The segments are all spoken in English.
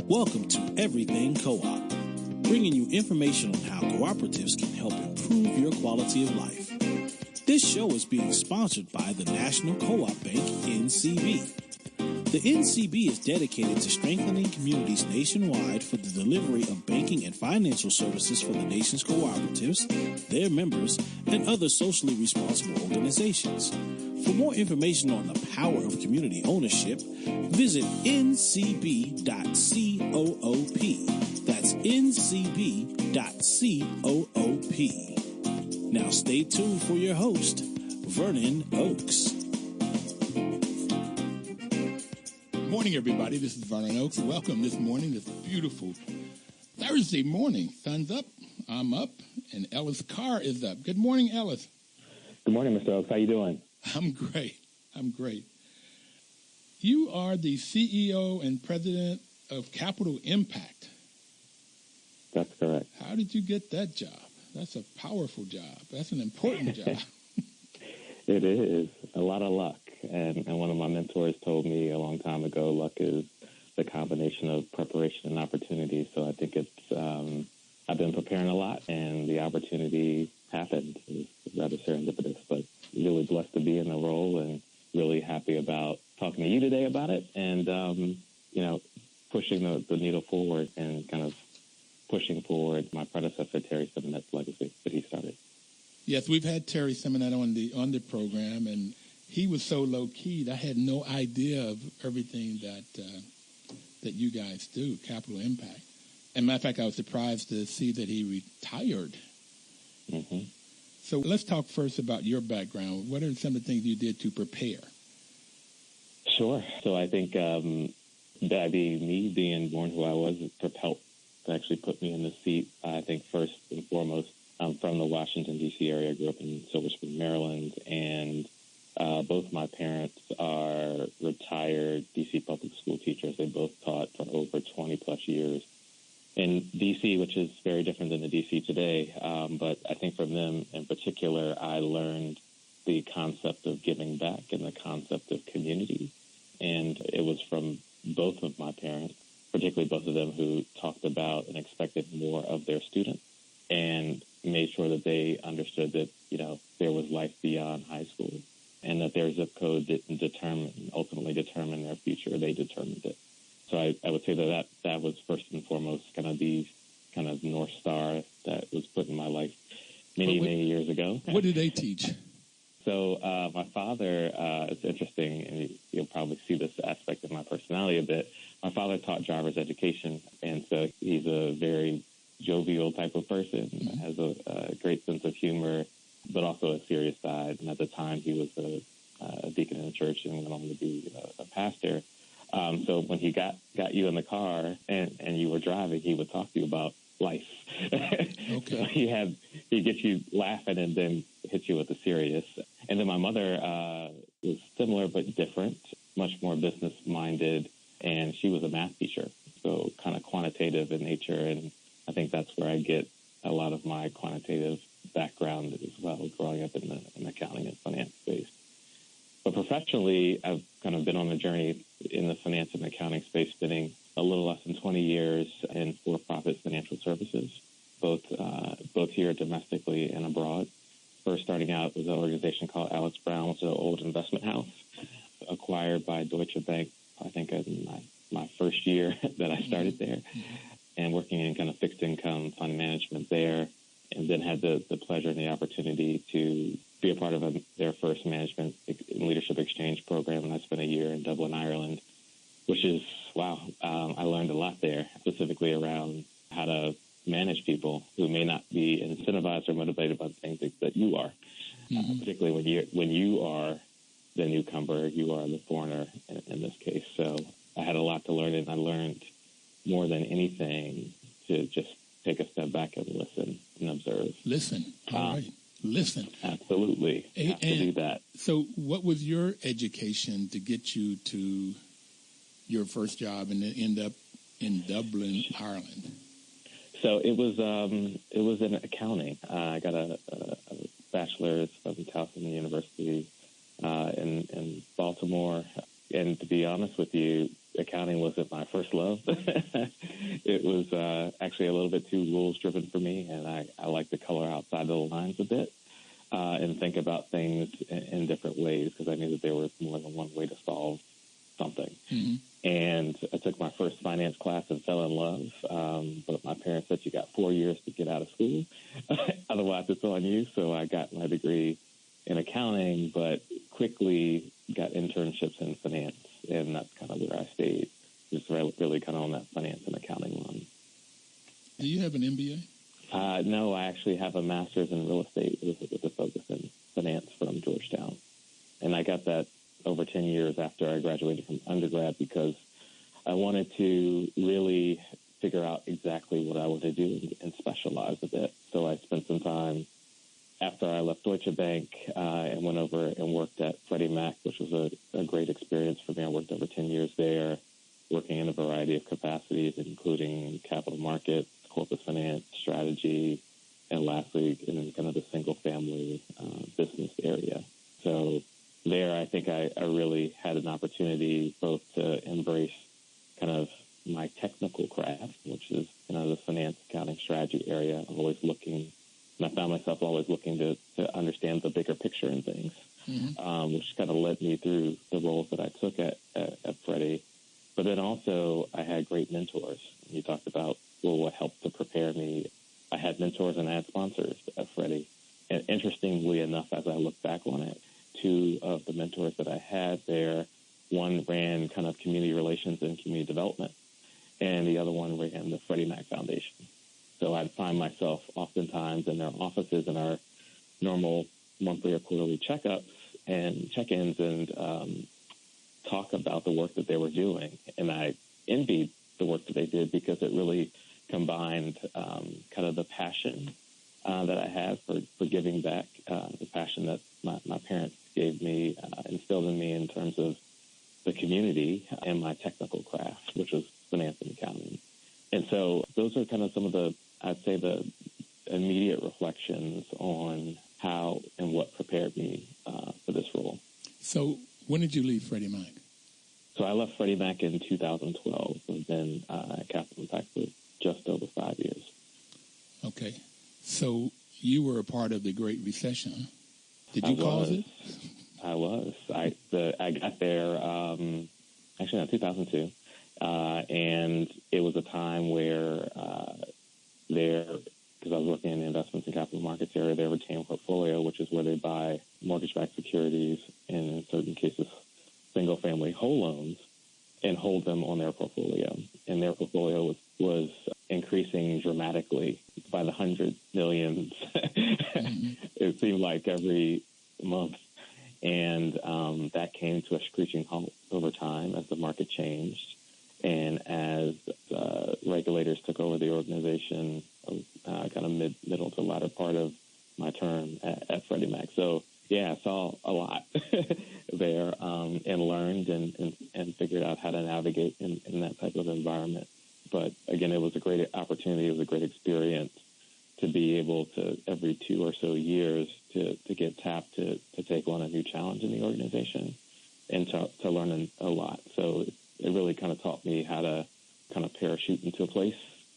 Welcome to Everything Co-op, bringing you information on how cooperatives can help improve your quality of life. This show is being sponsored by the National Co-op Bank, NCB. The NCB is dedicated to strengthening communities nationwide for the delivery of banking and financial services for the nation's cooperatives, their members, and other socially responsible organizations. For more information on the power of community ownership, visit ncb.coop. That's ncb.coop. Now stay tuned for your host, Vernon Oakes. Good morning, everybody. This is Vernon Oakes. Welcome this morning, this beautiful Thursday morning. Sun's up, I'm up, and Ellis Carr is up. Good morning, Ellis. Good morning, Mr. Oakes. How you doing? I'm great. You are the CEO and president of Capital Impact. That's correct. How did you get that job? That's a powerful job. That's an important job. It is. A lot of luck. And one of my mentors told me a long time ago, luck is the combination of preparation and opportunity. So I think I've been preparing a lot, and the opportunity happened. It was rather serendipitous, but really blessed to be in the role and really happy about talking to you today about it and, pushing the needle forward and kind of pushing forward my predecessor, Terry Simonet's legacy that he started. Yes, we've had Terry Simonet on the program, and he was so low-key, I had no idea of everything that you guys do, Capital Impact. As a matter of fact, I was surprised to see that he retired. Mm-hmm. So let's talk first about your background. What are some of the things you did to prepare? Sure. So I think me being born who I was helped to actually put me in the seat. I think first and foremost, I'm from the Washington, D.C. area. I grew up in Silver Spring, Maryland, and both my parents are retired D.C. public school teachers. They both taught for over 20-plus years in D.C., which is very different than the D.C. today. But I think from them in particular, I learned the concept of giving back and the concept of community. And it was from both of my parents, particularly both of them, who talked about and expected more of their students and made sure that they understood that, there was life beyond high school and that their zip code didn't ultimately determine their future. They determined it. So I would say that was first and foremost kind of the kind of North Star that was put in my life many years ago. What did they teach? So my father, it's interesting, and you'll probably see this aspect of my personality a bit. My father taught driver's education, and so he's a very jovial type of person, has a great sense of humor, but also a serious side. And at the time, he was a deacon in the church and went on to be a pastor. So when he got you in the car and you were driving, he would talk to you about life. Okay. So he'd get you laughing and then hit you with the serious. And then my mother was similar but different, much more business-minded, and she was a math teacher, so kind of quantitative in nature. And I think that's where I get a lot of my quantitative background as well, growing up in the accounting and finance space. But professionally, I've kind of been on the journey in the finance and accounting space, spending a little less than 20 years in for-profit financial services, both here domestically and abroad. First starting out with an organization called Ellis Background, which is an old investment house, acquired by Deutsche Bank, I think in my first year that I started there, and working in kind of fixed income fund management there, and then had the pleasure and the opportunity to be a part of their first management leadership exchange program, and I spent a year in Dublin, Ireland, which is, wow, I learned a lot there, specifically around how to manage people who may not be incentivized or motivated by the things that you are, particularly when you are the newcomer, you are the foreigner in this case. So I had a lot to learn, and I learned more than anything to just take a step back and listen and observe. Listen. All right. Listen. Absolutely. Have to do that. So what was your education to get you to your first job and then end up in Dublin, Ireland? So it was in accounting. I got a bachelor's from Towson University in Baltimore. And to be honest with you, accounting wasn't my first love. It was actually a little bit too rules-driven for me, and I like to color outside of the lines a bit and think about things in different ways because I knew that there was more than one way to solve something. Mm-hmm. And I took my first finance class and fell in love, but my parents said you got 4 years to get out of school. Otherwise, it's on you. So I got my degree in accounting, but quickly got internships in finance, and that's kind of where I stayed, just really kind of on that finance and accounting run. Do you have an MBA? No, I actually have a master's in real estate with a focus in finance from Georgetown. And I got that over 10 years after I graduated from undergrad because I wanted to really figure out exactly what I wanted to do and specialize a bit. So I spent some time after I left Deutsche Bank and went over and worked at Freddie Mac, which was a great experience for me. I worked over 10 years there, working in a variety of capacities, including capital markets, corporate finance, strategy, and lastly, in kind of the single-family business area. So there, I think I really had an opportunity both to embrace kind of my technical craft, which is kind of the finance, accounting, strategy area, always looking, and I found myself always looking to understand the bigger picture in things, mm-hmm. Which kind of led me through the roles that I took at Freddie. But then also I had great mentors. You talked about, well, what helped to prepare me. I had mentors and I had sponsors at Freddie. And interestingly enough, as I look back on it, two of the mentors that I had there, one ran kind of community relations and community development, and the other one ran the Freddie Mac Foundation. So I'd find myself oftentimes in their offices in our normal monthly or quarterly checkups and check-ins and talk about the work that they were doing. And I envied the work that they did because it really combined kind of the passion that I have for giving back, the passion that my parents gave me, instilled in me in terms of the community and my technical craft, which was finance and accounting. And so those are kind of some of the, I'd say, the immediate reflections on how and what prepared me for this role. So when did you leave Freddie Mac? So I left Freddie Mac in 2012. I've been at Capital Impact for just over 5 years. Okay. So you were a part of the Great Recession. Did you cause it? I was. I got there actually in 2002, and it was a time where because I was working in the investments and capital markets area, their retained portfolio, which is where they buy mortgage-backed securities and in certain cases single-family whole loans, and hold them on their portfolio. And their portfolio was increasing dramatically by the hundred millions. Mm-hmm. It seemed like every month. And that came to a screeching halt over time as the market changed and as regulators took over the organization kind of middle to latter part of my term at Freddie Mac. So, yeah, I saw a lot there and learned and figured out how to navigate in that type of environment. But, again, it was a great opportunity. It was a great experience to be able to, every 2 or so years, to get tapped to take on a new challenge in the organization and to learn a lot. So it really kind of taught me how to kind of parachute into a place,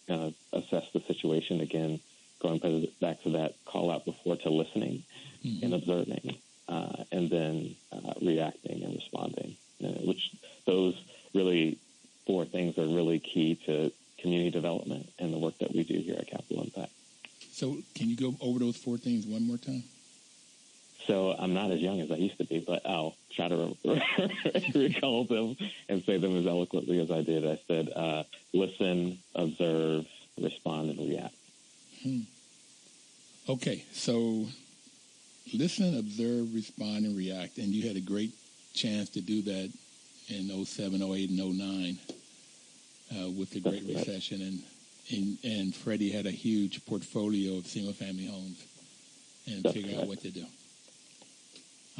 kind of assess the situation, again, going back to that call out before to listening mm-hmm. and observing, and then reacting and responding, which those really 4 things are really key to community development and the work that we do here at Capital Impact. So can you go over those 4 things one more time? So I'm not as young as I used to be, but I'll try to recall them and say them as eloquently as I did. I said, listen, observe, respond, and react. Okay, so listen, observe, respond, and react. And you had a great chance to do that in 07, 08, and 09 with the Great Recession. And Freddie had a huge portfolio of single-family homes and figure out what to do.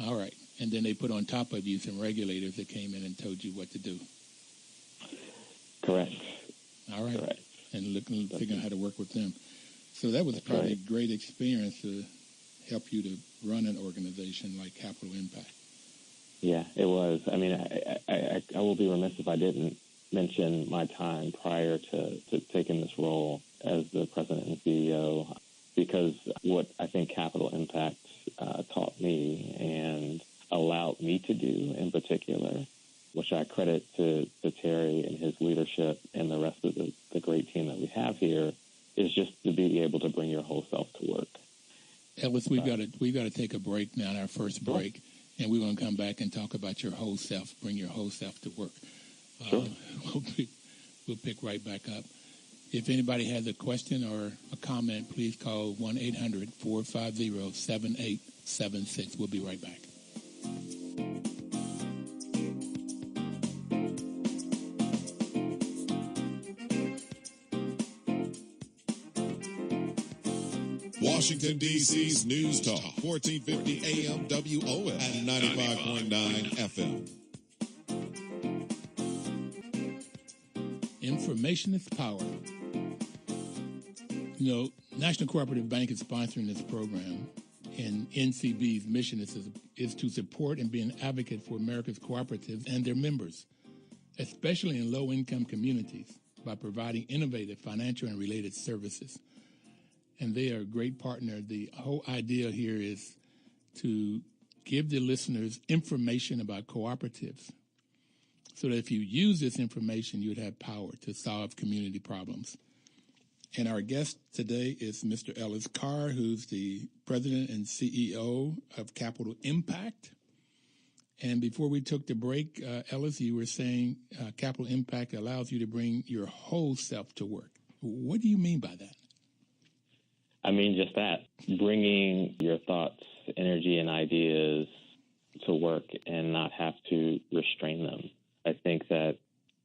All right. And then they put on top of you some regulators that came in and told you what to do. Correct. All right. Correct. And figure out how to work with them. So that was probably a great experience to help you to run an organization like Capital Impact. Yeah, it was. I mean, I will be remiss if I didn't mention my time prior to taking this role as the president and CEO, because what I think Capital Impact taught me and allowed me to do in particular, which I credit to Terry and his leadership and the rest of the great team that we have here, is just to be able to bring your whole self to work. Ellis, we've got to take a break now, our first break, and we're going to come back and talk about your whole self, bring your whole self to work. Sure. We'll pick right back up. If anybody has a question or a comment, please call 1-800-450-7876. We'll be right back. Washington, D.C.'s News Talk, 1450 AM WOS and 95.9 FM. Information is power. You know, National Cooperative Bank is sponsoring this program, and NCB's mission is to support and be an advocate for America's cooperatives and their members, especially in low-income communities, by providing innovative financial and related services. And they are a great partner. The whole idea here is to give the listeners information about cooperatives so that if you use this information, you'd have power to solve community problems. And our guest today is Mr. Ellis Carr, who's the president and CEO of Capital Impact. And before we took the break, Ellis, you were saying Capital Impact allows you to bring your whole self to work. What do you mean by that? I mean, just that, bringing your thoughts, energy, and ideas to work and not have to restrain them. I think that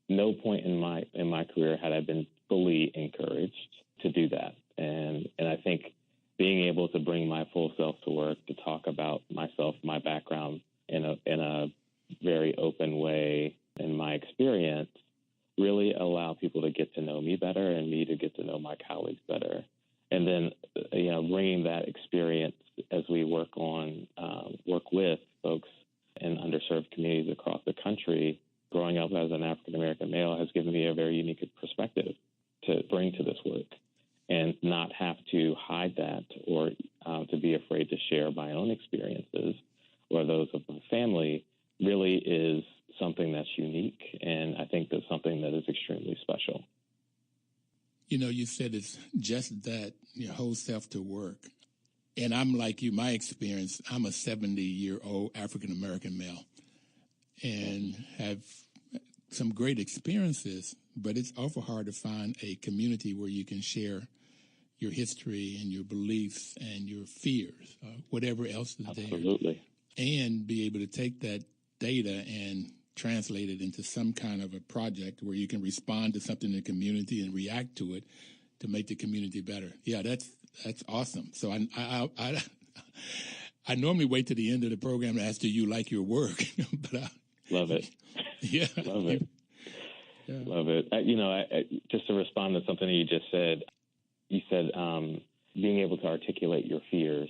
no point in my career had I been fully encouraged to do that. And I think being able to bring my full self to work, to talk about myself, my background in a very open way, and my experience, really allow people to get to know me better and me to get to know my colleagues better. And then, bringing that experience as we work with folks in underserved communities across the country. Growing up as an African-American male has given me a very unique perspective to bring to this work, and not have to hide that or to be afraid to share my own experiences or those of my family really is something that's unique, and I think that's something that is extremely special. You know, you said it's just that, your whole self to work. And I'm like you, my experience, I'm a 70-year-old African-American male and have some great experiences, but it's awful hard to find a community where you can share your history and your beliefs and your fears, whatever else is Absolutely. there, and be able to take that data and translate it into some kind of a project where you can respond to something in the community and react to it to make the community better. Yeah, that's awesome. So I normally wait to the end of the program to ask, do you like your work? But love it. Yeah, love it. Yeah. Love it. Just to respond to something you just said, you said being able to articulate your fears.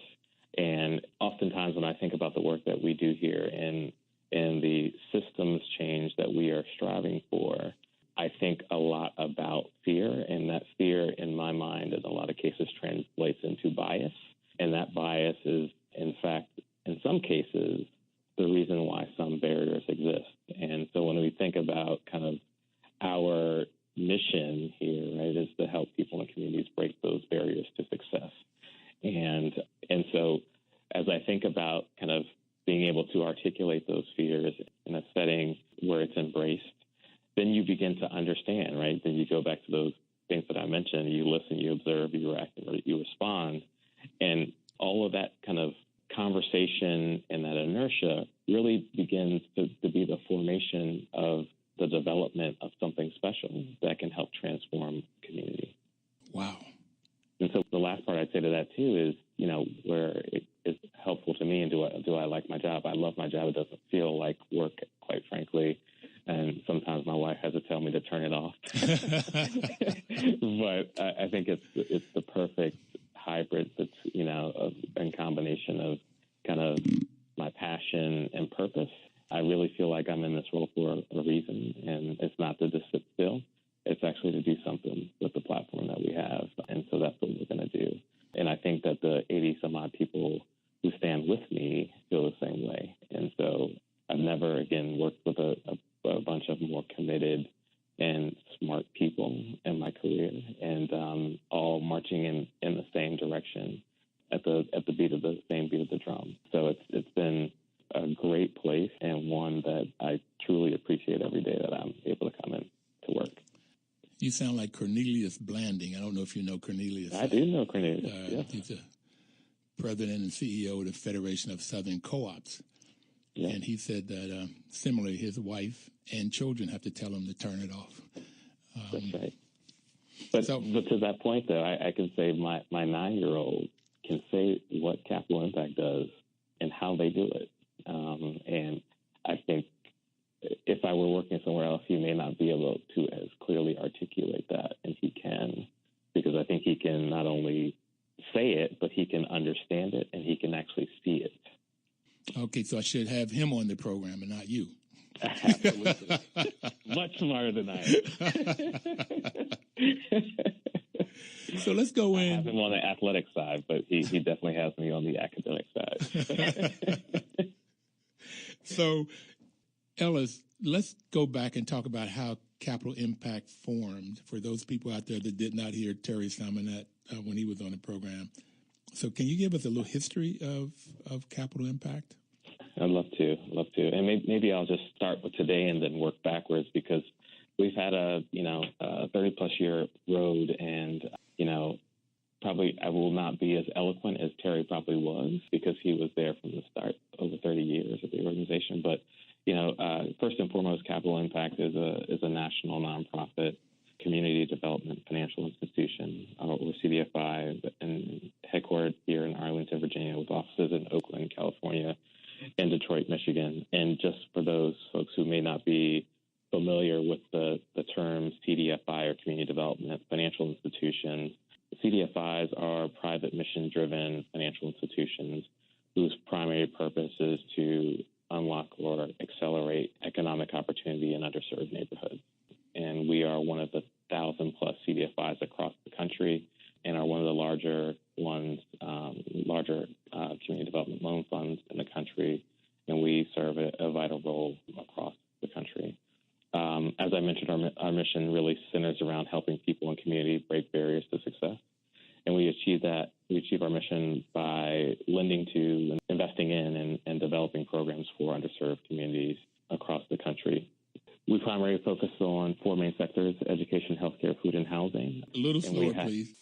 And oftentimes when I think about the work that we do here and the systems change that we are striving for, I think a lot about fear, and that fear in my mind in a lot of cases translates into bias. And that bias is, in fact, in some cases, the reason why some barriers exist. And so when we think about kind of our mission here, right, is to help people in communities break those barriers to success. And so as I think about kind of being able to articulate those fears in a setting where it's embraced, then you begin to understand, right? Then you go back to those things that I mentioned. You listen, you observe, you react, you respond. And all of that kind of conversation and that inertia really begins to be the formation of the development of something special that can help transform community. Wow. And so the last part I'd say to that too is, where it is helpful to me, and do I like my job? I love my job. It doesn't feel like work, quite frankly. And sometimes my wife has to tell me to turn it off. But I think it's the perfect hybrid that's, in combination of kind of my passion and purpose. I really feel like I'm in this role for a reason, and it's not to more committed and smart people in my career, and all marching in the same direction at the beat of the same beat of the drum. So it's been a great place, and one that I truly appreciate every day that I'm able to come in to work. You sound like Cornelius Blanding. I don't know if you know Cornelius. I do know Cornelius. Yes. He's the president and CEO of the Federation of Southern Co-ops. Yeah. And he said that similarly, his wife and children have to tell him to turn it off. That's right. But to that point, though, I can say my 9-year-old can say what Capital Impact does and how they do it. And I think if I were working somewhere else, he may not be able to as clearly articulate that, and he can, because I think he can not only say it, but he can understand it, and he can actually see it. Okay, so I should have him on the program and not you. Absolutely. Much smarter than I am. So let's go in. I have him on the athletic side, but he definitely has me on the academic side. So, Ellis, let's go back and talk about how Capital Impact formed for those people out there that did not hear Terry Salmonette when he was on the program. So can you give us a little history of Capital Impact? I'd love to. And maybe I'll just start with today and then work backwards, because we've had a 30-plus year road, and, probably I will not be as eloquent as Terry probably was, because he was there from the start, over 30 years of the organization. But, first and foremost, Capital Impact is a national nonprofit community development financial institution, or CDFI, and headquartered here in Arlington, Virginia, with offices in Oakland, California, and Detroit, Michigan. And just for those folks who may not be familiar with the term CDFI, or community development financial institutions, CDFIs are private mission-driven financial institutions whose primary purpose is to unlock or accelerate economic opportunity in underserved neighborhoods. And we are one of the 1,000-plus CDFIs across the country, and are one of the larger ones, community development loan funds in the country. And we serve a vital role across the country. As I mentioned, our mission really centers around helping people and community break barriers to success. And we achieve our mission by lending to and investing in and developing programs for underserved communities across the country. We primarily focus on 4 main sectors: education, healthcare, food, and housing. A little slower, please.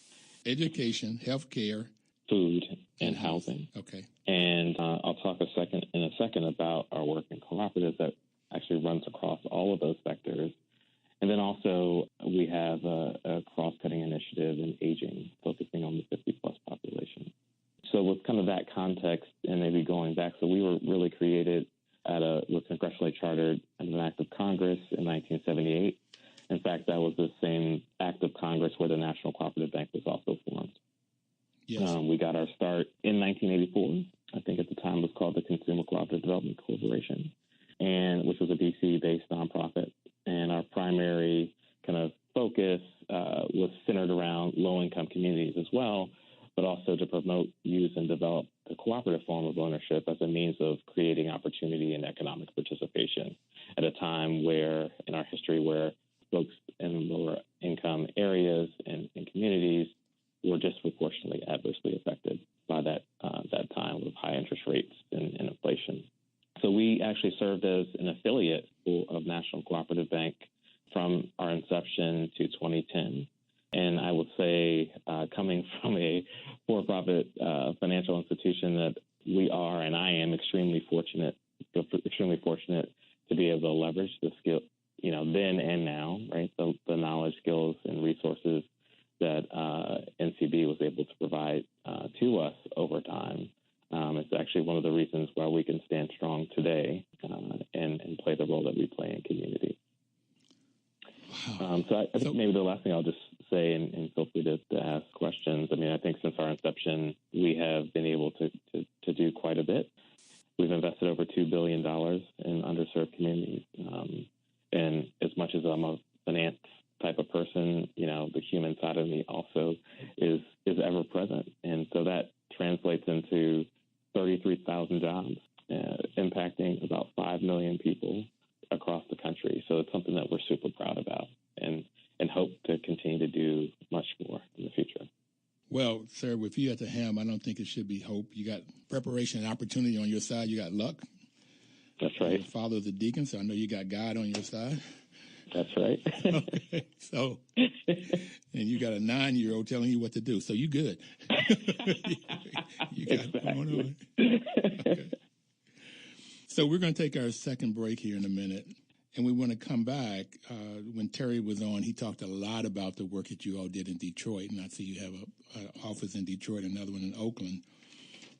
Education, healthcare, food, and housing. Okay. And I'll talk in a second about our work in Cooperative that actually runs across all of those sectors. And then also we have a cross-cutting initiative in aging, focusing on the 50-plus population. So with kind of that context, and maybe going back, so we were really created we're congressionally chartered at an act of Congress in 1978. In fact, that was the same act of Congress where the National Cooperative Bank was also formed. Yes. We got our start in 1984. I think at the time it was called the Consumer Cooperative Development Corporation, which was a DC-based nonprofit. And our primary kind of focus was centered around low-income communities as well, but also to promote, use, and develop the cooperative form of ownership as a means of creating opportunity and economic participation at a time in our history where folks in lower income areas and communities were disproportionately adversely affected by that time with high interest rates and inflation. So we actually served as an affiliate of National Cooperative Bank from our inception to 2010. And I would say, coming from a for-profit financial institution, that we are, and I am extremely fortunate to be able to leverage the skill, then and now, right? The knowledge, skills, and resources that NCB was able to provide to us over time. It's actually one of the reasons why we can stand strong today and play the role that we play in community. Wow. So I think maybe the last thing I'll just say, and feel free to ask questions. I mean, I think since our inception, we have been able to do quite a bit. We've invested over $2 billion in underserved communities. And as much as I'm a finance type of person, the human side of me also is ever present. And so that translates into 33,000 jobs, impacting about 5 million people across the country. history. So it's something that we're super proud about and hope to continue to do much more in the future. Well, sir, with you at the helm, I don't think it should be hope. You got preparation and opportunity on your side. You got luck. That's right. Your father's a deacon, so I know you got God on your side. That's right. Okay. So, and you got a 9-year-old telling you what to do. So you good. You got it going on. Okay. So we're going to take our second break here in a minute. And we want to come back. When Terry was on, he talked a lot about the work that you all did in Detroit. And I see you have an office in Detroit, another one in Oakland.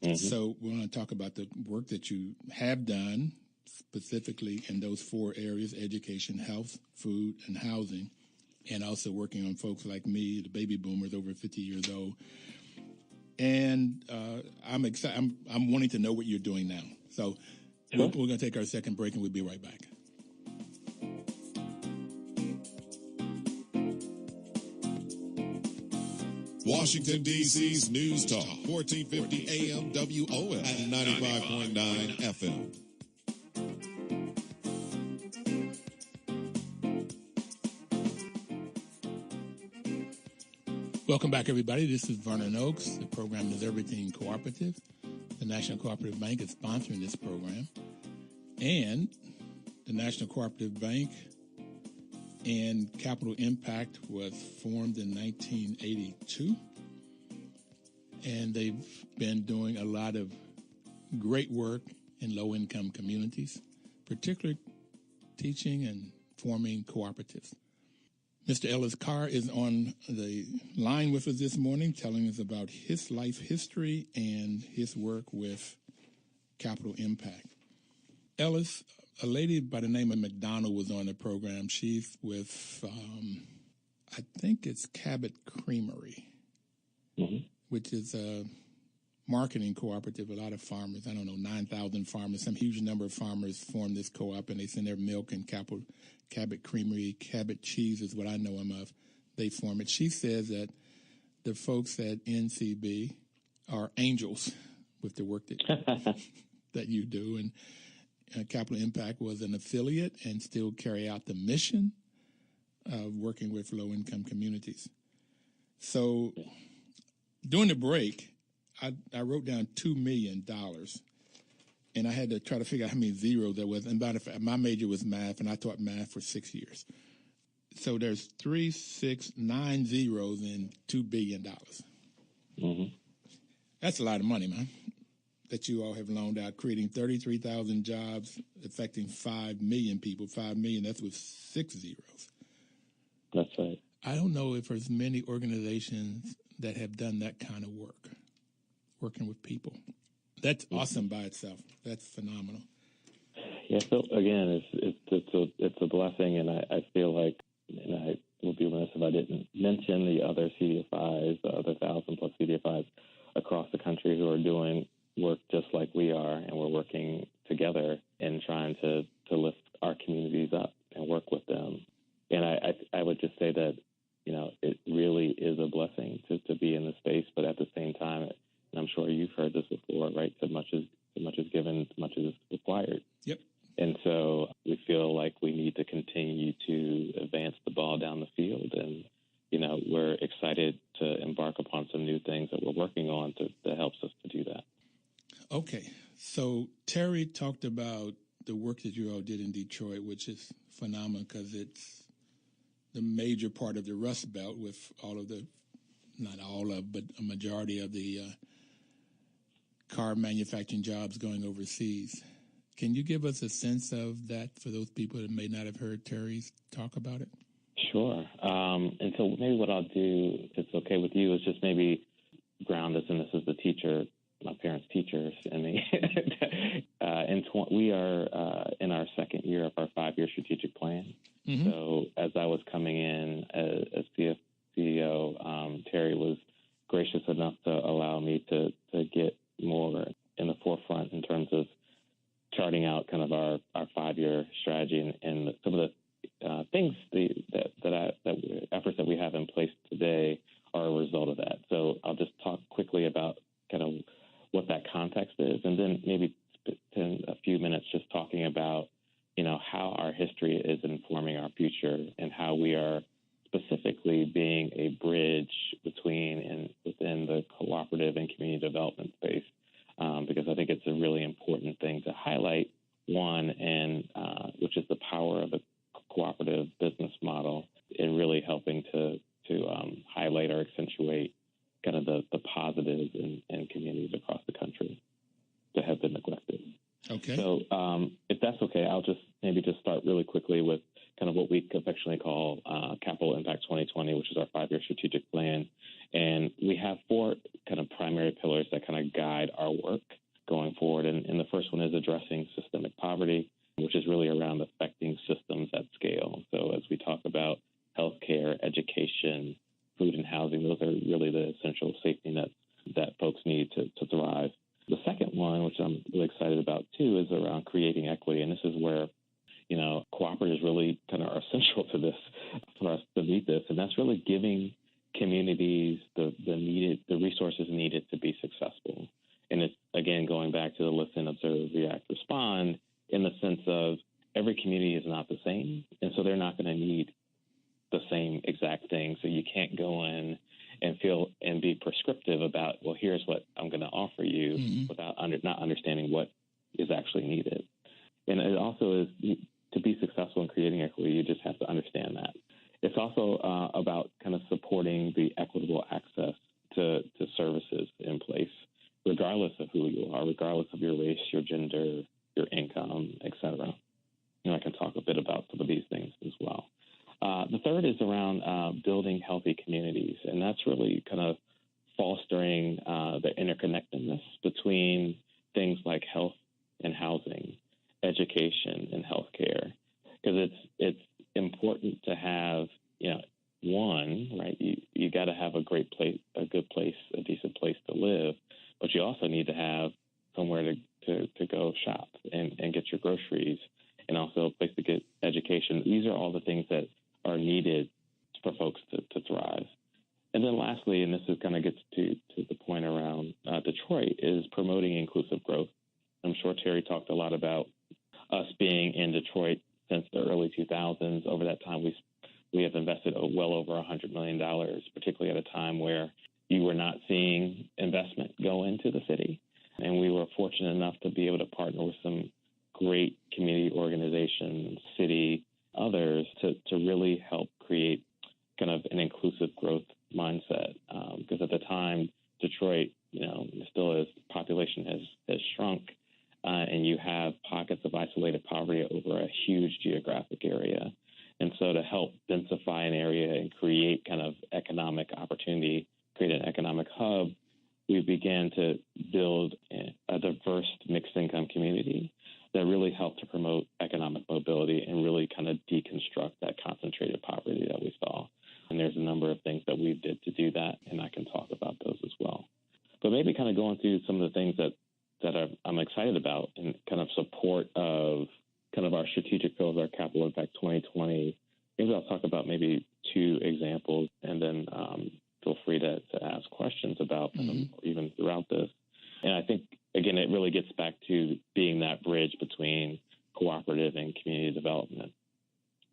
Mm-hmm. So we want to talk about the work that you have done, specifically in those 4 areas: education, health, food, and housing, and also working on folks like me, the baby boomers over 50 years old. And I'm excited. I'm wanting to know what you're doing now. So we're going to take our second break, and we'll be right back. Washington, D.C.'s News Talk, 1450 AM WOS and 95.9 FM. Welcome back, everybody. This is Vernon Oaks. The program is Everything Cooperative. The National Cooperative Bank is sponsoring this program. And the National Cooperative Bank and Capital Impact was formed in 1982. And they've been doing a lot of great work in low-income communities, particularly teaching and forming cooperatives. Mr. Ellis Carr is on the line with us this morning, telling us about his life history and his work with Capital Impact. Ellis, a lady by the name of McDonald was on the program. She's with, I think it's Cabot Creamery, which is a marketing cooperative. A lot of farmers, 9,000 farmers, some huge number of farmers form this co-op, and they send their milk and Cabot Creamery, Cabot cheese is what I know them of. They form it. She says that the folks at NCB are angels with the work that you do, and Capital Impact was an affiliate and still carry out the mission of working with low-income communities. So during the break, I wrote down $2 million, and I had to try to figure out how many zeros there was. And by the fact, my major was math, and I taught math for 6 years. So there's 3, 6, 9 zeros in $2 billion. That's a lot of money, man, that you all have loaned out, creating 33,000 jobs, affecting 5 million people. 5 million, that's with 6 zeros. That's right. I don't know if there's many organizations that have done that kind of work, working with people. That's awesome by itself. That's phenomenal. Yeah, so again, it's a blessing, and I feel like, and I would be remiss if I didn't mention the other CDFIs, the other 1,000+ CDFIs across the country who are doing work just like we are, and we're working together in trying to lift our communities up and work with them. And I would just say that, it really is a blessing to be in the space, but at the same time, and I'm sure you've heard this before, right? So much is given, so much is required. Yep. And so we feel like we need to continue to advance the ball down the field. And, we're excited to embark upon some new things that we're working on that helps us to do that. Okay. So Terry talked about the work that you all did in Detroit, which is phenomenal because it's the major part of the Rust Belt with all of the, not all of, but a majority of the car manufacturing jobs going overseas. Can you give us a sense of that for those people that may not have heard Terry talk about it? Sure. And so maybe what I'll do, if it's okay with you, is just maybe ground us, and this is the teacher, my parents' teachers, and we are in our second year of our 5-year strategic plan. So as I was coming in as CEO, Terry was gracious enough to allow me to get more in the forefront in terms of charting out kind of our 5-year strategy, and some of the things efforts that we have in place today are a result of that. So I'll just talk quickly about kind of what that context is, and then maybe spend a few minutes just talking about how our history is together and how we are specifically being a bridge between and within the cooperative and community development space, because I think it's a really important thing to highlight, one, and which is the power of the cooperative business model in really helping to highlight or accentuate kind of the positives in communities across the country that have been neglected. Okay. So if that's okay, I'll just start really quickly with kind of what we affectionately call Capital Impact 2020, which is our 5-year strategic plan. And we have 4 kind of primary pillars that kind of guide our work going forward. And the first one is addressing systemic poverty, which is really around affecting systems at scale. So as we talk about healthcare, education, food and housing, those are really the essential safety nets that folks need to thrive. The second one, which I'm really excited about too, is around creating equity. And this is where, cooperatives really kind of are essential to this, for us to meet this. And that's really giving communities the resources needed to be successful. And it's, again, going back to the listen, observe, react, respond, in the sense of every community is not the same. And so they're not going to need the same exact thing. So you can't go in and feel and be prescriptive about, well, here's what I'm going to offer you, without not understanding what is actually needed. And it also is, to be successful in creating equity, you just have to understand that. It's also about kind of supporting the equitable access to services in place, regardless of who you are, regardless of your race, your gender, your income, et cetera. I can talk a bit about some of these things as well. The third is around building healthy communities, and that's really kind of fostering the interconnectedness between things like health and housing, education and healthcare, because it's important to have, one, right, you got to have a great place, a good place, a decent place to live, but you also need to have somewhere to go shop and get your groceries, and also a place to get education. These are all the things that are needed for folks to thrive. And then lastly, and this is kind of gets to the point around Detroit, is promoting inclusive growth. I'm sure Terry talked a lot about us being in Detroit since the early 2000s. Over that time, we have invested well over $100 million, particularly at a time where you were not seeing investment go into the city. And we were fortunate enough to be able to partner with some great community organizations, city, others, to really help create kind of an inclusive growth mindset. Because at the time, Detroit, still is, population has shrunk, and you have pockets of isolated poverty over a huge geographic area. And so to help densify an area and create kind of economic opportunity, create an economic hub, we began to build a diverse mixed income community that really helped to promote economic mobility and really kind of deconstruct that concentrated poverty that we saw. And there's a number of things that we did to do that, and I can talk about those as well. But maybe kind of going through some of the things that I'm excited about in kind of support of kind of our strategic pillars, our Capital Impact 2020. Maybe I'll talk about maybe 2 examples, and then feel free to ask questions about them, even throughout this. And I think, again, it really gets back to being that bridge between cooperative and community development.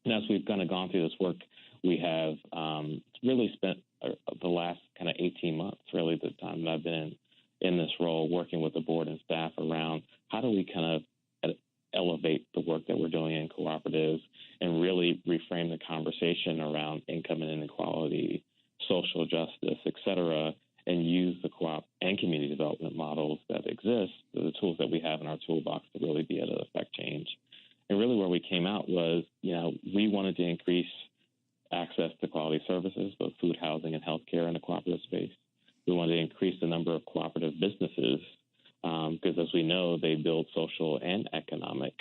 And as we've kind of gone through this work, we have really spent the last kind of 18 months, really the time that I've been in this role, working with the board and staff around how do we kind of elevate the work that we're doing in cooperatives and really reframe the conversation around income and inequality, social justice, et cetera, and use the co-op and community development models that exist, the tools that we have in our toolbox to really be able to affect change. And really where we came out was, we wanted to increase access to quality services, both food, housing, and healthcare in the cooperative space. We wanted to increase the number of cooperative businesses because, as we know, they build social and economic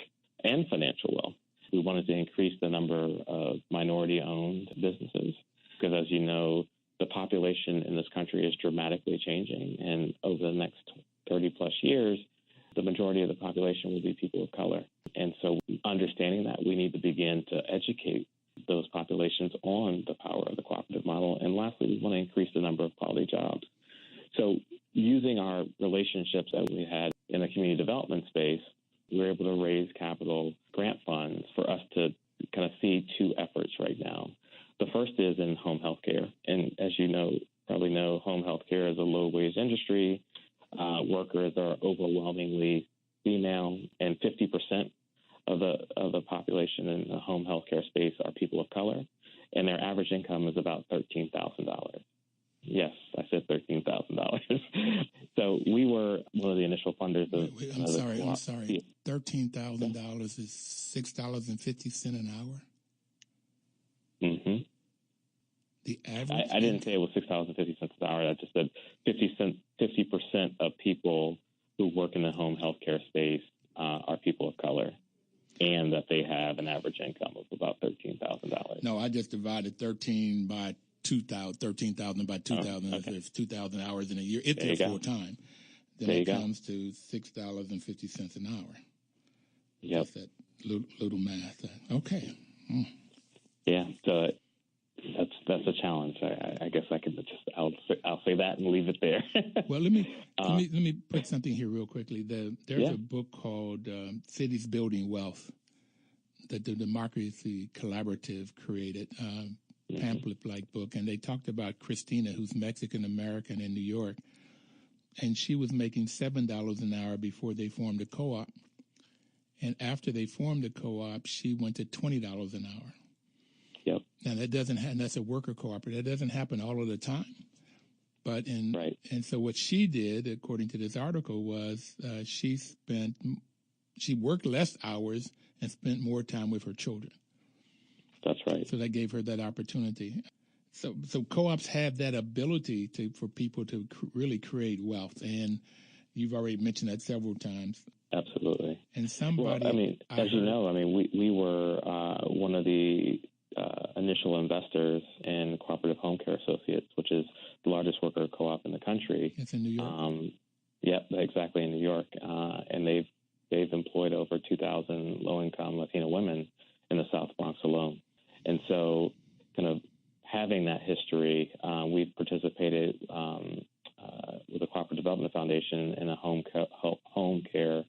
and financial wealth. We wanted to increase the number of minority-owned businesses because, as you know, the population in this country is dramatically changing. And over the next 30-plus years, the majority of the population will be people of color. And so understanding that, we need to begin to educate those populations on the power of the cooperative model. And lastly, we want to increase the number of quality jobs. So using our relationships that we had in the community development space, we were able to raise capital grant funds for us to kind of see two efforts right now. The first is in home health care. And as you probably know, home health care is a low-wage industry. Workers are overwhelmingly female, and 50% of the population in the home health care space are people of color, and their average income is about $13,000. Yes, I said $13,000. So we were one of the initial funders of. I'm sorry. $13,000 is $6.50 an hour. Mm-hmm. The average. I didn't say it was $6.50 an hour. I just said 50% of people who work in the home health care space are people of color, and that they have an average income of about $13,000. No, I just divided 13,000 by 2,000 okay. It's 2,000 hours in a year. If they're full time, then it comes to $6.50 an hour. Yep. That's that little math. Okay. Yeah. So that's a challenge. I guess I could I'll say that and leave it there. Well, let me put something here real quickly. There's a book called Cities Building Wealth that the Democracy Collaborative created. Pamphlet-like book, and they talked about Christina, who's Mexican-American in New York, and she was making $7 an hour before they formed a co-op, and after they formed a co-op, she went to $20 an hour. Yep. Now, that's a worker cooperative. That doesn't happen all of the time, but and so what she did, according to this article, was she worked less hours and spent more time with her children. That's right. So that gave her that opportunity. So co-ops have that ability for people to really create wealth, and you've already mentioned that several times. Absolutely. And somebody, we were one of the initial investors in Cooperative Home Care Associates, which is the largest worker co-op in the country. It's in New York. Yep, exactly, in New York, and they've employed over 2,000 low-income Latino women in the South Bronx alone. And so kind of having that history, we've participated with the Cooperative Development Foundation in a home care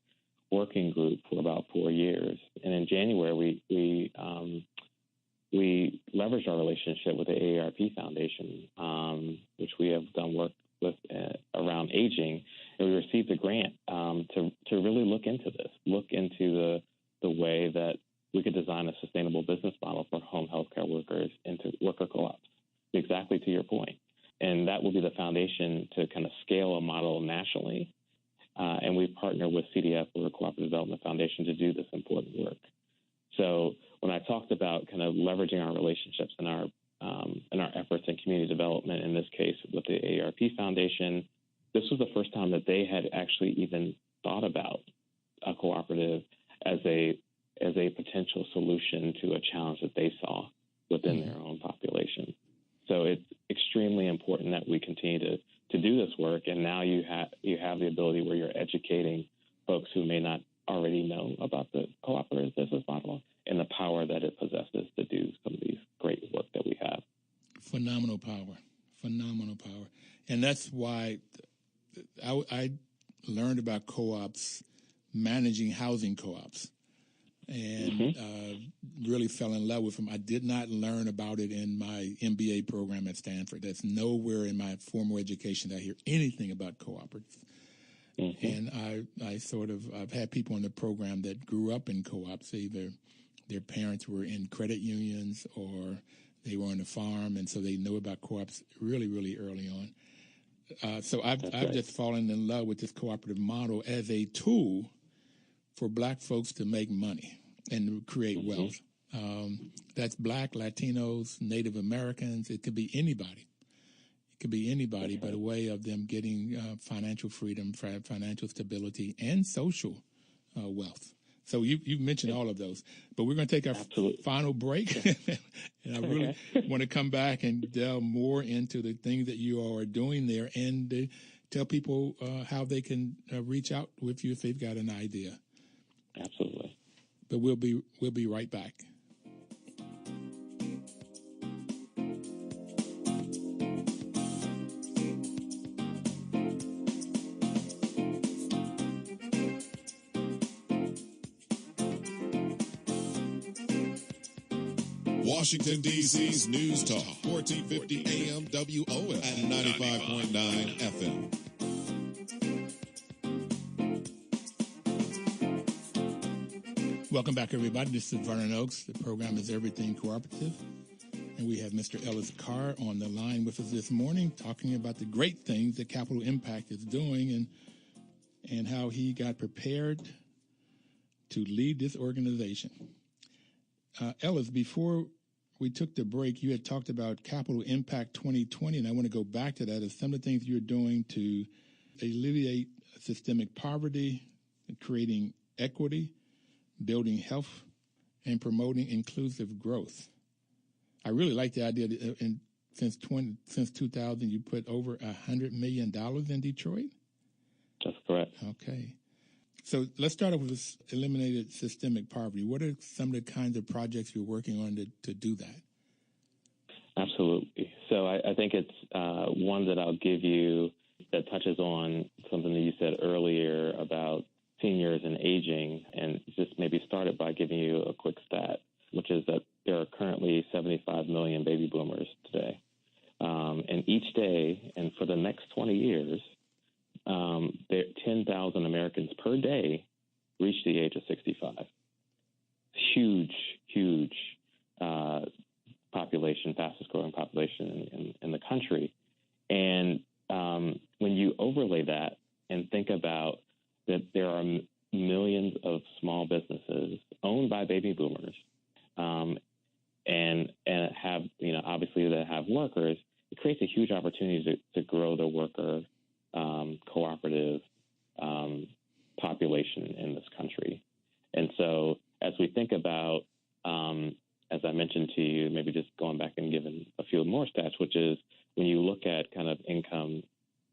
working group for about 4 years. And in January, we leveraged our relationship with the AARP Foundation, which we have done work with around aging. And we received a grant to really look into the way that we could design a sustainable business model for home health care workers into worker co-ops, exactly to your point. And that will be the foundation to kind of scale a model nationally. And we partner with CDF, or Cooperative Development Foundation, to do this important work. So when I talked about kind of leveraging our relationships and our efforts in community development, in this case with the AARP Foundation, this was the first time that they had actually even thought about a cooperative as a potential solution to a challenge that they saw within their own population. So it's extremely important that we continue to do this work. And now you have the ability where you're educating folks who may not already know about the cooperative business model and the power that it possesses to do some of these great work that we have. Phenomenal power. And that's why I learned about co-ops, managing housing co-ops, and really fell in love with them. I did not learn about it in my MBA program at Stanford. That's nowhere in my formal education that I hear anything about cooperatives. And I've had people in the program that grew up in co-ops. Either their parents were in credit unions or they were on a farm, and so they know about co-ops really, really early on. So I've just fallen in love with this cooperative model as a tool for Black folks to make money and create wealth. That's Black, Latinos, Native Americans. It could be anybody. But a way of them getting financial freedom, financial stability, and social wealth. So you've mentioned all of those. But we're going to take our final break. And I really want to come back and delve more into the things that you are doing there and tell people how they can reach out with you if they've got an idea. Absolutely. But we'll be right back. Washington, D.C.'s News Talk, 1450 AM WOS and 95.9 FM. Welcome back, everybody. This is Vernon Oaks. The program is Everything Cooperative. And we have Mr. Ellis Carr on the line with us this morning, talking about the great things that Capital Impact is doing and how he got prepared to lead this organization. Ellis, before we took the break, you had talked about Capital Impact 2020, and I want to go back to that as some of the things you're doing to alleviate systemic poverty, creating equity, building health, and promoting inclusive growth. I really like the idea that since 2000, you put over $100 million in Detroit? That's correct. Okay. So let's start off with this eliminated systemic poverty. What are some of the kinds of projects you're working on to do that? Absolutely. So I think it's one that I'll give you that touches on something that you said earlier about seniors and aging, and just maybe started by giving you a quick stat, which is that there are currently 75 million baby boomers today. And each day, and for the next 20 years, 10,000 Americans per day reach the age of 65. Huge population, fastest growing population in the country. And when you overlay that and think about that there are millions of small businesses owned by baby boomers, and have, obviously that have workers, it creates a huge opportunity to grow the worker cooperative population in this country. And so as we think about, as I mentioned to you, maybe just going back and giving a few more stats, which is when you look at kind of income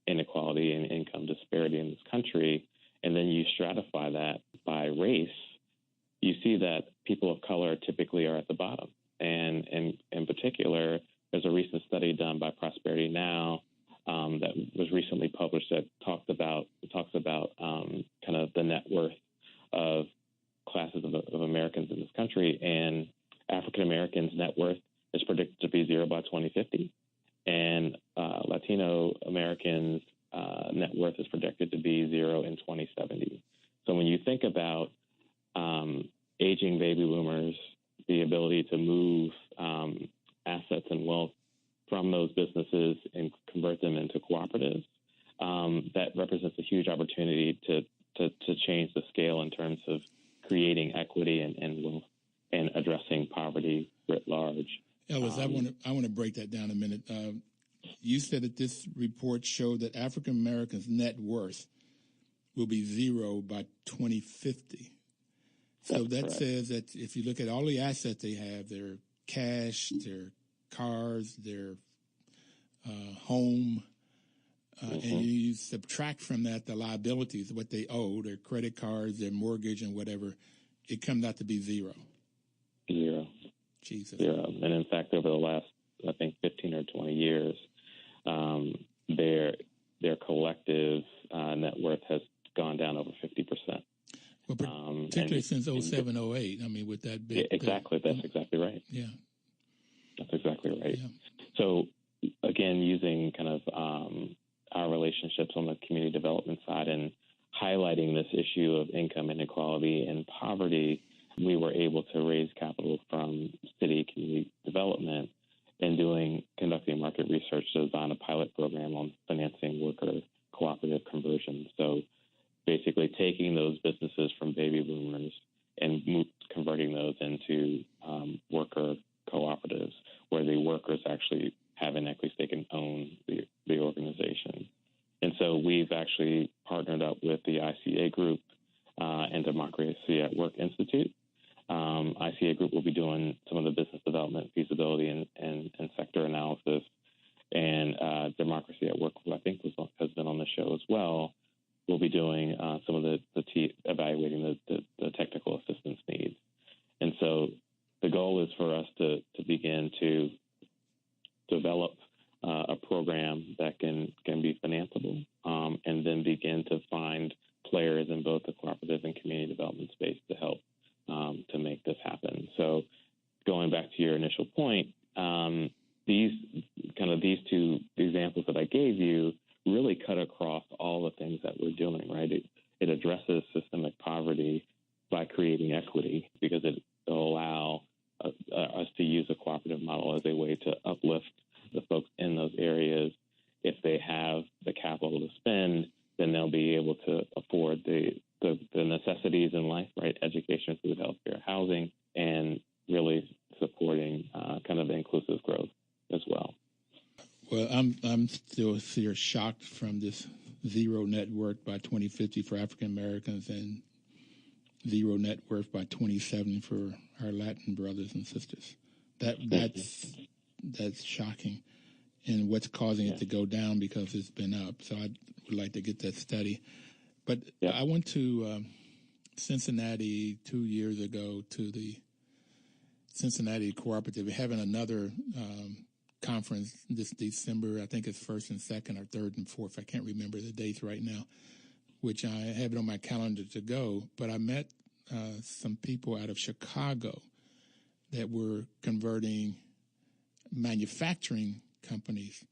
inequality and income disparity in this country, and then you stratify that by race, you see that people of color typically are at the bottom. And in particular, there's a recent study done by Prosperity Now that was recently published that talks about kind of the net worth of classes of Americans in this country. And African Americans' net worth is predicted to be zero by 2050. And Latino Americans' net worth is projected to be zero in 2070. So when you think about aging baby boomers, the ability to move assets and wealth from those businesses and convert them into cooperatives, that represents a huge opportunity to change the scale in terms of creating equity and wealth and addressing poverty writ large. Ellis, I want to break that down a minute. You said that this report showed that African Americans' net worth will be zero by 2050. So that correct. Says that if you look at all the assets they have, their cash, their cars, their home, and you subtract from that the liabilities, what they owe, their credit cards, their mortgage, and whatever, it comes out to be zero. Zero. Jesus. Zero. And in fact, over the last, I think, 15 or 20 years, their collective net worth has gone down over 50%. Well, particularly since 07, 08. I mean, with that big... Exactly. That's exactly right. Yeah. That's exactly right. Yeah. So, again, using kind of our relationships on the community development side and highlighting this issue of income inequality and poverty, we were able to raise capital from city community development and conducting market research to design a pilot program on financing worker cooperative conversion. So basically taking those businesses from baby boomers and converting those into worker cooperatives where the workers actually have an equity stake and own the organization. And so we've actually partnered up with the ICA group and Democracy at Work Institute. ICA group will be doing some of the business development, feasibility, and sector analysis. And Democracy at Work, who I think has been on the show as well, will be doing some of evaluating the technical assistance needs. And so the goal is for us to begin to develop a program that can be financeable, and then begin to find players in both the cooperative and community development space to help to make this happen. So going back to your initial point, these two examples that I gave you really cut across all the things that we're doing, right? It addresses systemic poverty by creating equity, because it will allow us to use a cooperative model as a way to uplift the folks in those areas. If they have the capital to spend, then they'll be able to afford the necessities in life, right? Education, food, healthcare, housing, and really supporting kind of the inclusive growth as well. Well, I'm still here shocked from this zero net worth by 2050 for African Americans and zero net worth by 2070 for our Latin brothers and sisters. That's shocking, and what's causing it to go down, because it's been up. So I would like to get that study. But I went to Cincinnati 2 years ago to the Cincinnati Cooperative. We're having another conference this December. I think it's 1st and 2nd or 3rd and 4th. I can't remember the dates right now, which I have it on my calendar to go. But I met some people out of Chicago that were converting manufacturing companies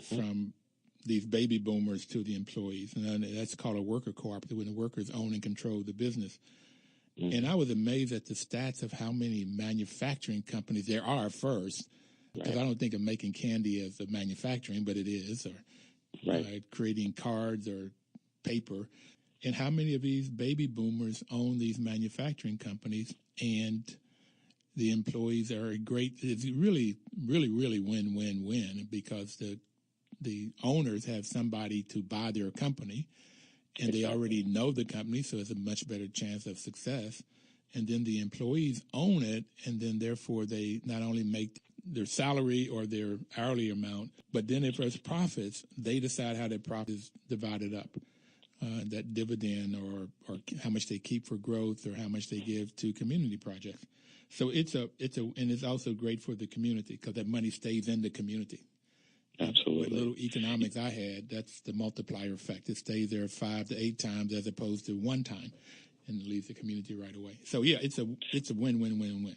from these baby boomers to the employees. And that's called a worker cooperative, when the workers own and control the business. And I was amazed at the stats of how many manufacturing companies there are first, because I don't think of making candy as a manufacturing, but it is, or creating cards or paper. And how many of these baby boomers own these manufacturing companies, and the employees are it's really, really, really win-win-win, because the owners have somebody to buy their company, and they already know the company, so it's a much better chance of success. And then the employees own it, and then therefore they not only make their salary or their hourly amount, but then if there's profits, they decide how their profit is divided up, that dividend or how much they keep for growth or how much they give to community projects. So and it's also great for the community, because that money stays in the community. Absolutely. With little economics I had, that's the multiplier effect. It stays there 5 to 8 times as opposed to one time, and it leaves the community right away. So yeah, it's a win-win-win-win.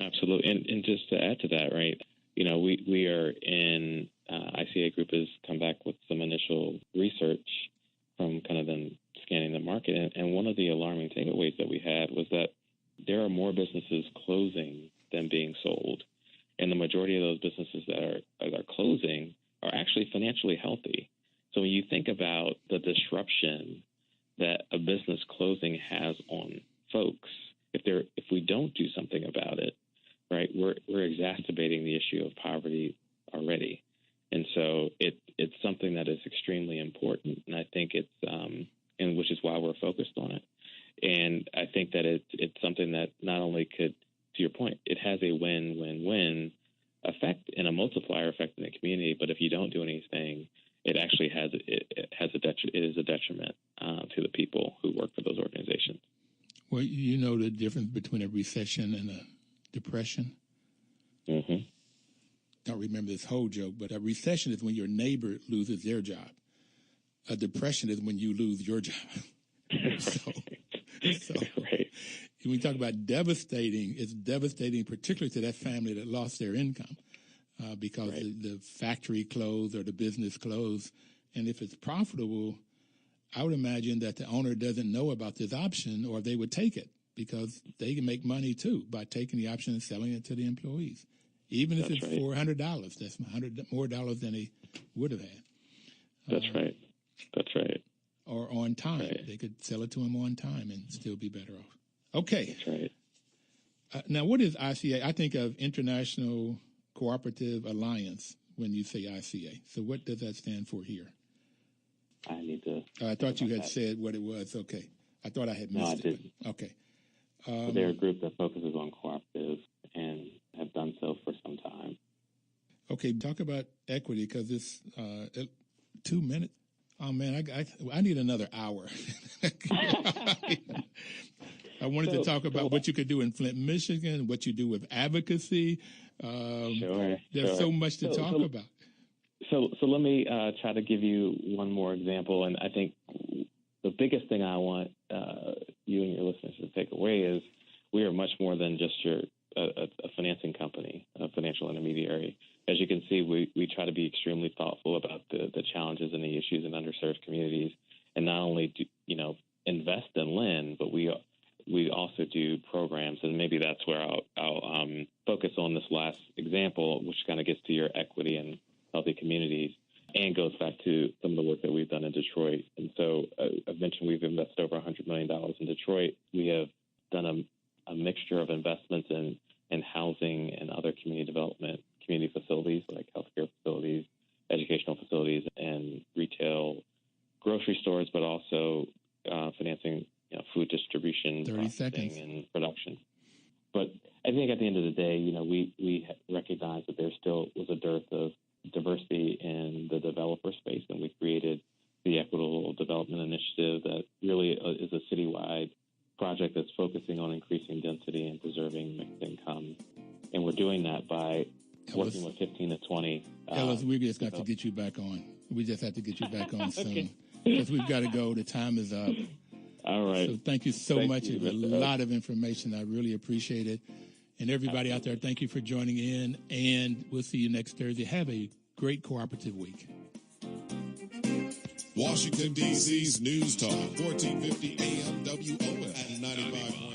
Absolutely. And just to add to that, right, we are in ICA Group has come back with some initial research from kind of them scanning the market. And one of the alarming takeaways that we had was that there are more businesses closing than being sold. And the majority of those businesses that are closing are actually financially healthy. So when you think about the disruption that a business closing has on folks, if we don't do something about it, right, we're exacerbating the issue of poverty already. And so it's something that is extremely important, and I think it's and which is why we're focused on it. And I think that it's something that not only could, to your point, it has a win-win-win effect and a multiplier effect in the community, but if you don't do anything, it actually is a detriment to the people who work for those organizations. Well, you know the difference between a recession and a depression? Mm-hmm. Don't remember this whole joke, but a recession is when your neighbor loses their job. A depression is when you lose your job. So right. When we talk about devastating, it's devastating particularly to that family that lost their income because the factory closed or the business closed. And if it's profitable, I would imagine that the owner doesn't know about this option, or they would take it, because they can make money too by taking the option and selling it to the employees. Even if it's $400, that's $100 more dollars than they would have had. That's right. Or on time. Right. They could sell it to them on time and still be better off. Okay. That's right. Now, what is ICA? I think of International Cooperative Alliance when you say ICA. So what does that stand for here? I need to. I thought you had said what it was. Okay. I thought I had missed it. Didn't. Okay. So they're a group that focuses on cooperatives and have done so for some time. Okay. Talk about equity, because it's 2 minutes. Oh, man, I need another hour. I wanted to talk about what you could do in Flint, Michigan, what you do with advocacy. There's so much to talk about. So let me try to give you one more example. And I think the biggest thing I want you and your listeners to take away is we are much more than just your a financing company, a financial intermediary. As you can see, we try to be extremely thoughtful about the challenges and the issues in underserved communities, and not only do, invest and lend, but we also do programs, and maybe that's where I'll focus on this last example, which kind of gets to your equity and healthy communities, and goes back to some of the work that we've done in Detroit. And so I've mentioned we've invested over $100 million in Detroit. We have done a mixture of investments in housing and other community development, community facilities like healthcare facilities, educational facilities, and retail grocery stores, but also financing food distribution, processing, and production. But I think at the end of the day, we recognize that there still was a dearth of diversity in the developer space, and we created the Equitable Development Initiative that really is a citywide project that's focusing on increasing density and preserving mixed income. And we're doing that by working with 15 to 20. Ellis, we just got to get you back on. We just have to get you back on soon because we've got to go. The time is up. All right. So thank you so much. It's a lot of information. I really appreciate it. And everybody out there, thank you for joining in. And we'll see you next Thursday. Have a great cooperative week. Washington, D.C.'s News Talk, 1450 AM WOS at 95.